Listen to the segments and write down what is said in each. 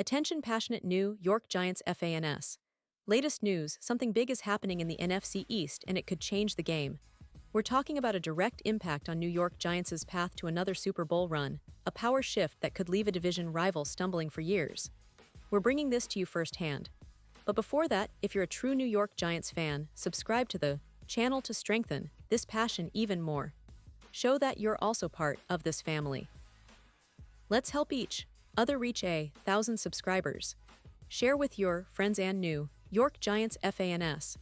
Attention passionate New York Giants fans. Latest news, something big is happening in the NFC East and it could change the game. We're talking about a direct impact on New York Giants' path to another Super Bowl run, a power shift that could leave a division rival stumbling for years. We're bringing this to you firsthand. But before that, if you're a true New York Giants fan, subscribe to the channel to strengthen this passion even more. Show that you're also part of this family. Let's help each other reach 1,000 subscribers. Share with your friends and New York Giants fans.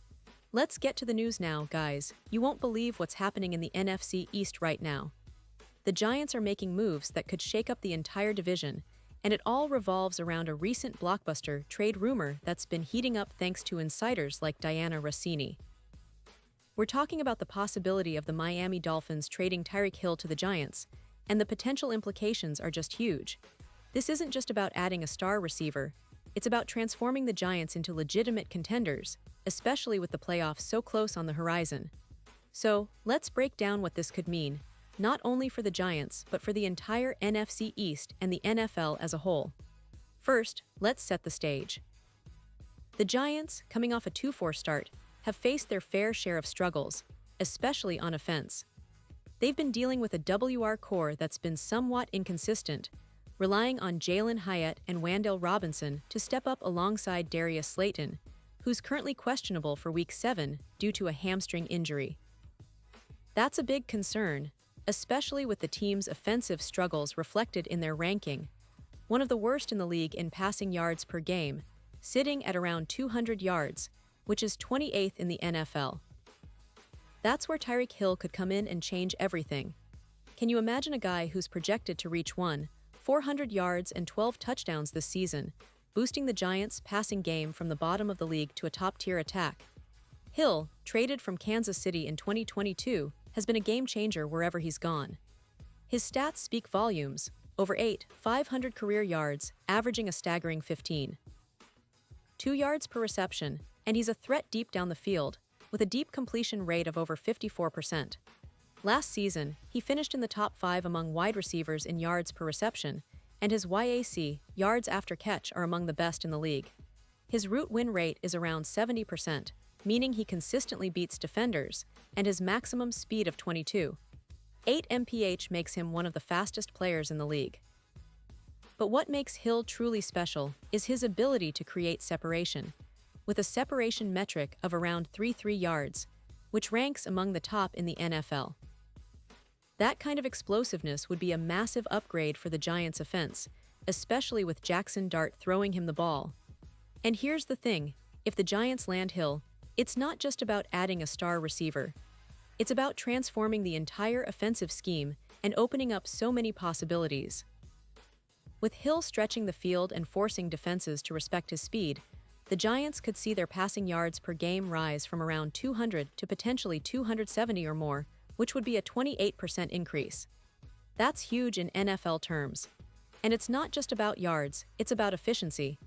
Let's get to the news now, guys. You won't believe what's happening in the NFC East right now. The Giants are making moves that could shake up the entire division, and it all revolves around a recent blockbuster trade rumor that's been heating up thanks to insiders like Diana Rossini. We're talking about the possibility of the Miami Dolphins trading Tyreek Hill to the Giants, and the potential implications are just huge. This isn't just about adding a star receiver, it's about transforming the Giants into legitimate contenders, especially with the playoffs so close on the horizon. So, let's break down what this could mean, not only for the Giants, but for the entire NFC East and the NFL as a whole. First, let's set the stage. The Giants, coming off a 2-4 start, have faced their fair share of struggles, especially on offense. They've been dealing with a WR core that's been somewhat inconsistent, relying on Jalen Hyatt and Wan'Dale Robinson to step up alongside Darius Slayton, who's currently questionable for Week 7 due to a hamstring injury. That's a big concern, especially with the team's offensive struggles reflected in their ranking, one of the worst in the league in passing yards per game, sitting at around 200 yards, which is 28th in the NFL. That's where Tyreek Hill could come in and change everything. Can you imagine a guy who's projected to reach 400 yards and 12 touchdowns this season, boosting the Giants' passing game from the bottom of the league to a top-tier attack? Hill, traded from Kansas City in 2022, has been a game-changer wherever he's gone. His stats speak volumes: over 500 career yards, averaging a staggering 15.2 yards per reception, and he's a threat deep down the field, with a deep completion rate of over 54%. Last season, he finished in the top 5 among wide receivers in yards per reception, and his YAC, yards after catch, are among the best in the league. His route win rate is around 70%, meaning he consistently beats defenders, and his maximum speed of 22.8 mph makes him one of the fastest players in the league. But what makes Hill truly special is his ability to create separation, with a separation metric of around 3.3 yards, which ranks among the top in the NFL. That kind of explosiveness would be a massive upgrade for the Giants' offense, especially with Jackson Dart throwing him the ball. And here's the thing, if the Giants land Hill, it's not just about adding a star receiver. It's about transforming the entire offensive scheme and opening up so many possibilities. With Hill stretching the field and forcing defenses to respect his speed, the Giants could see their passing yards per game rise from around 200 to potentially 270 or more, which would be a 28% increase. That's huge in NFL terms. And it's not just about yards, it's about efficiency.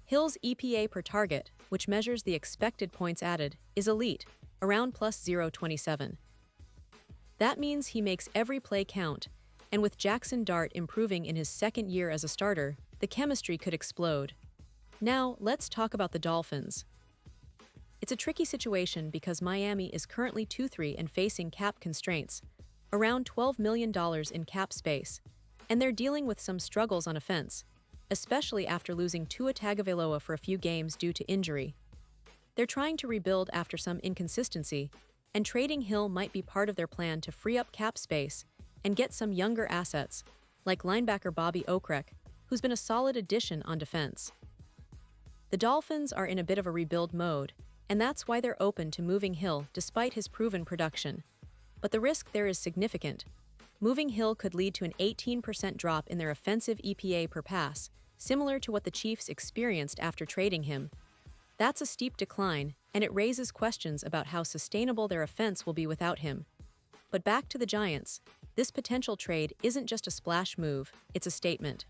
Hill's EPA per target, which measures the expected points added, is elite, around plus 0.27. That means he makes every play count, and with Jackson Dart improving in his second year as a starter, the chemistry could explode. Now, let's talk about the Dolphins. It's a tricky situation because Miami is currently 2-3 and facing cap constraints, around $12 million in cap space, and they're dealing with some struggles on offense, especially after losing Tua Tagovailoa for a few games due to injury. They're trying to rebuild after some inconsistency, and trading Hill might be part of their plan to free up cap space and get some younger assets, like linebacker Bobby Okereke, who's been a solid addition on defense. The Dolphins are in a bit of a rebuild mode, and that's why they're open to moving Hill despite his proven production. But the risk there is significant. Moving Hill could lead to an 18% drop in their offensive EPA per pass, similar to what the Chiefs experienced after trading him. That's a steep decline, and it raises questions about how sustainable their offense will be without him. But back to the Giants, this potential trade isn't just a splash move, it's a statement.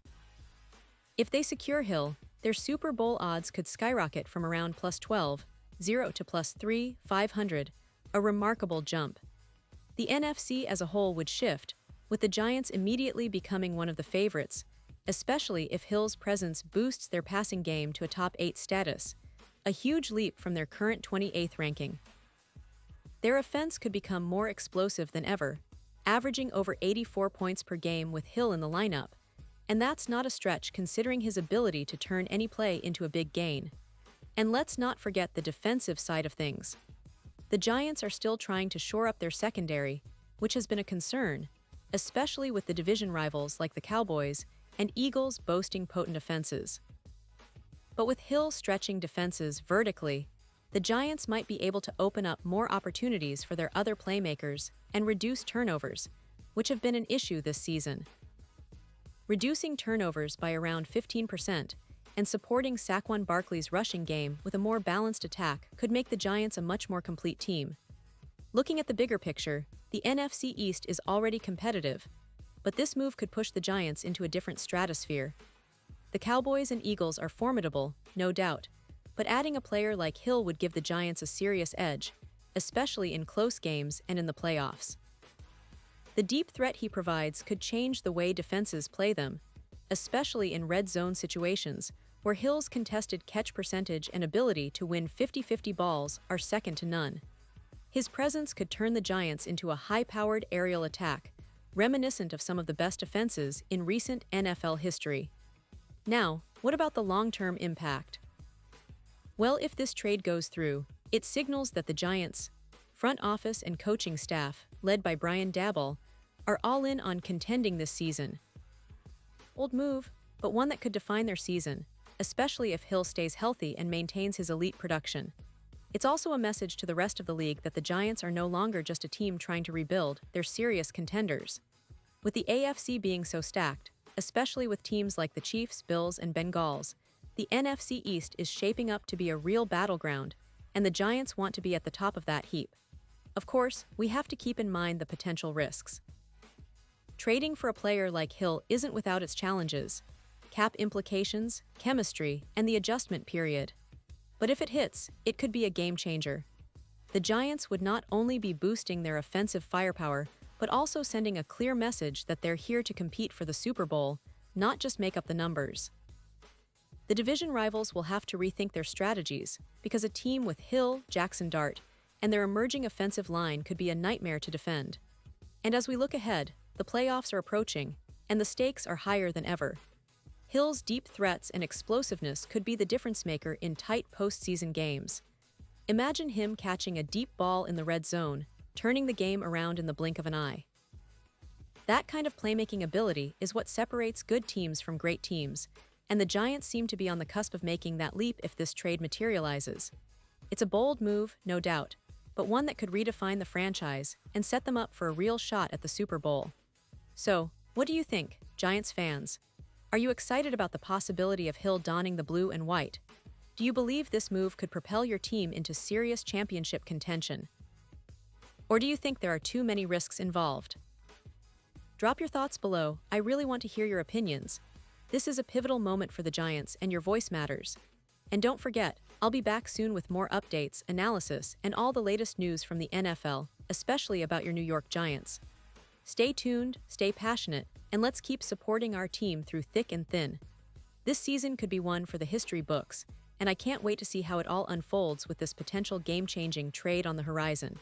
If they secure Hill, their Super Bowl odds could skyrocket from around plus 12.0 to plus 3,500, a remarkable jump. The NFC as a whole would shift, with the Giants immediately becoming one of the favorites, especially if Hill's presence boosts their passing game to a top 8 status, a huge leap from their current 28th ranking. Their offense could become more explosive than ever, averaging over 84 points per game with Hill in the lineup, and that's not a stretch considering his ability to turn any play into a big gain. And let's not forget the defensive side of things. The Giants are still trying to shore up their secondary, which has been a concern, especially with the division rivals like the Cowboys and Eagles boasting potent offenses. But with Hill stretching defenses vertically, the Giants might be able to open up more opportunities for their other playmakers and reduce turnovers, which have been an issue this season. Reducing turnovers by around 15% and supporting Saquon Barkley's rushing game with a more balanced attack could make the Giants a much more complete team. Looking at the bigger picture, the NFC East is already competitive, but this move could push the Giants into a different stratosphere. The Cowboys and Eagles are formidable, no doubt, but adding a player like Hill would give the Giants a serious edge, especially in close games and in the playoffs. The deep threat he provides could change the way defenses play them, especially in red zone situations, where Hill's contested catch percentage and ability to win 50-50 balls are second to none. His presence could turn the Giants into a high-powered aerial attack, reminiscent of some of the best offenses in recent NFL history. Now, what about the long-term impact? Well, if this trade goes through, it signals that the Giants' front office and coaching staff, led by Brian Daboll, are all in on contending this season. Old move, but one that could define their season, especially if Hill stays healthy and maintains his elite production. It's also a message to the rest of the league that the Giants are no longer just a team trying to rebuild, they're serious contenders. With the AFC being so stacked, especially with teams like the Chiefs, Bills, and Bengals, the NFC East is shaping up to be a real battleground, and the Giants want to be at the top of that heap. Of course, we have to keep in mind the potential risks. Trading for a player like Hill isn't without its challenges: cap implications, chemistry, and the adjustment period. But if it hits, it could be a game changer. The Giants would not only be boosting their offensive firepower, but also sending a clear message that they're here to compete for the Super Bowl, not just make up the numbers. The division rivals will have to rethink their strategies, because a team with Hill, Jackson Dart, and their emerging offensive line could be a nightmare to defend. And as we look ahead, the playoffs are approaching, and the stakes are higher than ever. Hill's deep threats and explosiveness could be the difference maker in tight postseason games. Imagine him catching a deep ball in the red zone, turning the game around in the blink of an eye. That kind of playmaking ability is what separates good teams from great teams, and the Giants seem to be on the cusp of making that leap if this trade materializes. It's a bold move, no doubt, but one that could redefine the franchise and set them up for a real shot at the Super Bowl. So, what do you think, Giants fans? Are you excited about the possibility of Hill donning the blue and white? Do you believe this move could propel your team into serious championship contention? Or do you think there are too many risks involved? Drop your thoughts below. I really want to hear your opinions. This is a pivotal moment for the Giants, and your voice matters. And don't forget, I'll be back soon with more updates, analysis, and all the latest news from the NFL, especially about your New York Giants. Stay tuned, stay passionate, and let's keep supporting our team through thick and thin. This season could be one for the history books, and I can't wait to see how it all unfolds with this potential game-changing trade on the horizon.